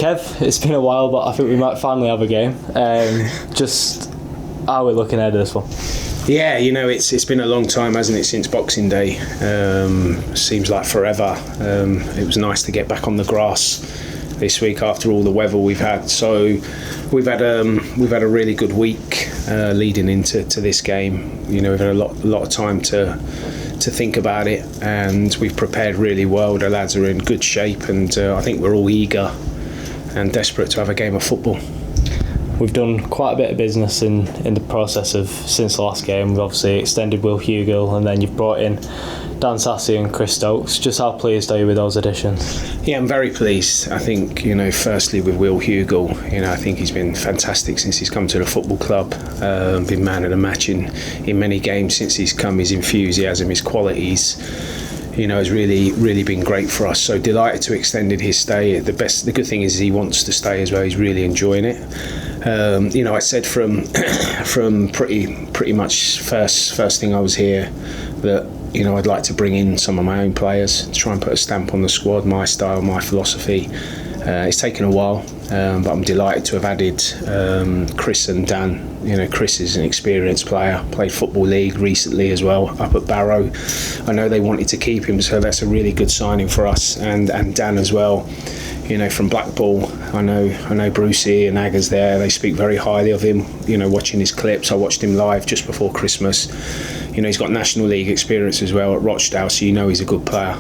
Kev, it's been a while, but I think we might finally have a game. Just how we're looking ahead of this one. Yeah, it's been a long time, hasn't it, since Boxing Day? Seems like forever. It was nice to get back on the grass this week after all the weather we've had. So we've had a really good week leading into this game. We've had a lot of time to think about it, and we've prepared really well. The lads are in good shape, and I think we're all eager and desperate to have a game of football. We've done quite a bit of business in the process of since the last game. We've obviously extended Will Hugill, and then you've brought in Dan Sassy and Chris Stokes. Just how pleased are you with those additions? Yeah, I'm very pleased. I think, firstly with Will Hugill, I think he's been fantastic since he's come to the football club. Been man of the match in many games since he's come. His enthusiasm, his qualities, has really been great for us. So delighted to extended his stay. The good thing is he wants to stay as well. He's really enjoying it. I said from pretty much first thing I was here that I'd like to bring in some of my own players to try and put a stamp on the squad, my style, my philosophy. It's taken a while, but I'm delighted to have added Chris and Dan. Chris is an experienced player, played Football League recently as well, up at Barrow. I know they wanted to keep him, so that's a really good signing for us. And Dan as well, from Blackpool. I know Brucey and Agger's there. They speak very highly of him. Watching his clips, I watched him live just before Christmas. He's got National League experience as well at Rochdale, so he's a good player.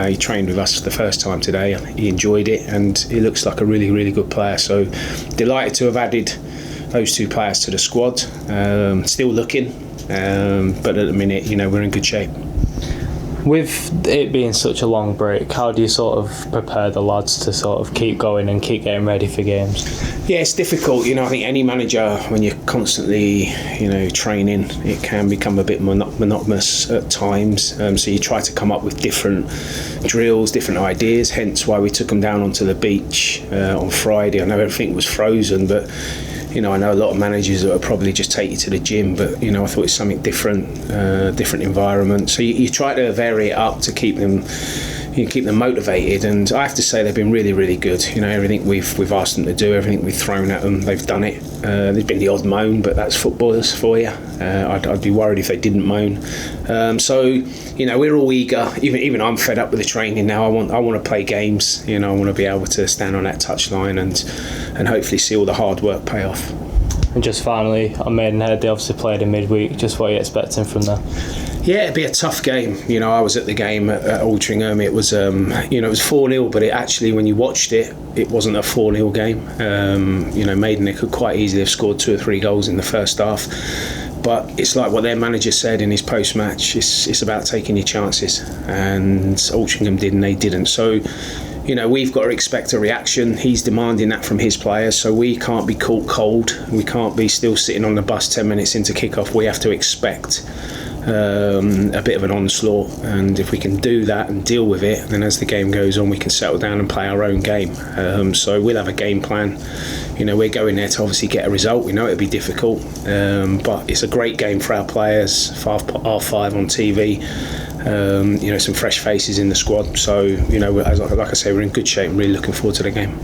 He trained with us for the first time today. He enjoyed it, and he looks like a really, really good player. So delighted to have added those two players to the squad. Still looking, but at the minute, we're in good shape. With it being such a long break, how do you sort of prepare the lads to sort of keep going and keep getting ready for games? Yeah, it's difficult. I think any manager, when you're constantly, training, it can become a bit monotonous at times. So you try to come up with different drills, different ideas. Hence why we took them down onto the beach on Friday. I know everything was frozen, but I know a lot of managers that would probably just take you to the gym, but I thought it's something different environment. So you try to vary it up to keep them motivated, and I have to say they've been really, really good. Everything we've asked them to do, everything we've thrown at them, they've done it. There's been the odd moan, but that's footballers for you. I'd be worried if they didn't moan. So we're all eager. Even I'm fed up with the training now. I want to play games. I want to be able to stand on that touchline and hopefully see all the hard work pay off. And just finally, on Maidenhead, they obviously played in midweek. Just what are you expecting from there? Yeah, it'd be a tough game. I was at the game at Altrincham. It was, it was 4-0, but it actually, when you watched it, it wasn't a 4-0 game. Maidenhead could quite easily have scored 2 or 3 goals in the first half. But it's like what their manager said in his post-match. It's about taking your chances, and Altrincham did, and they didn't. So, we've got to expect a reaction. He's demanding that from his players, so we can't be caught cold. We can't be still sitting on the bus 10 minutes into kick-off. We have to expect a bit of an onslaught, and if we can do that and deal with it, then as the game goes on we can settle down and play our own game. So we'll have a game plan. We're going there to obviously get a result. We know it'll be difficult, but it's a great game for our players. R5 on TV, some fresh faces in the squad. So like I say, we're in good shape and really looking forward to the game.